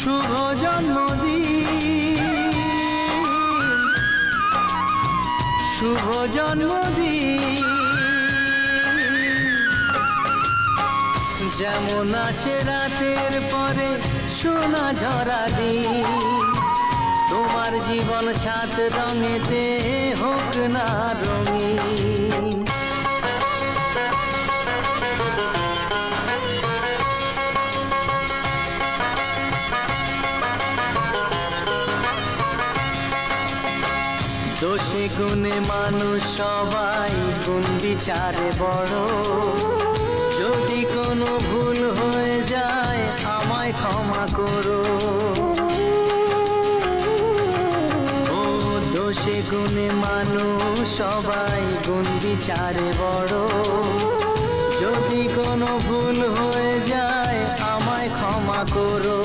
শুভ জন্মদিন, শুভ জন্মদিন। যেমন আসে রাতের পরে সোনা ঝরা দিন, তোমার জীবন সাত রঙেতে হোক না রঙিন। দোষে গুণে মানুষ সবাই, গুণ বিচারে বড়। যদি কোনো ভুল হয়ে যায় আমায় ক্ষমা করো। ও দোষে গুণে মানুষ সবাই, গুণ বিচারে বড়। যদি কোনো ভুল হয়ে যায় আমায় ক্ষমা করো।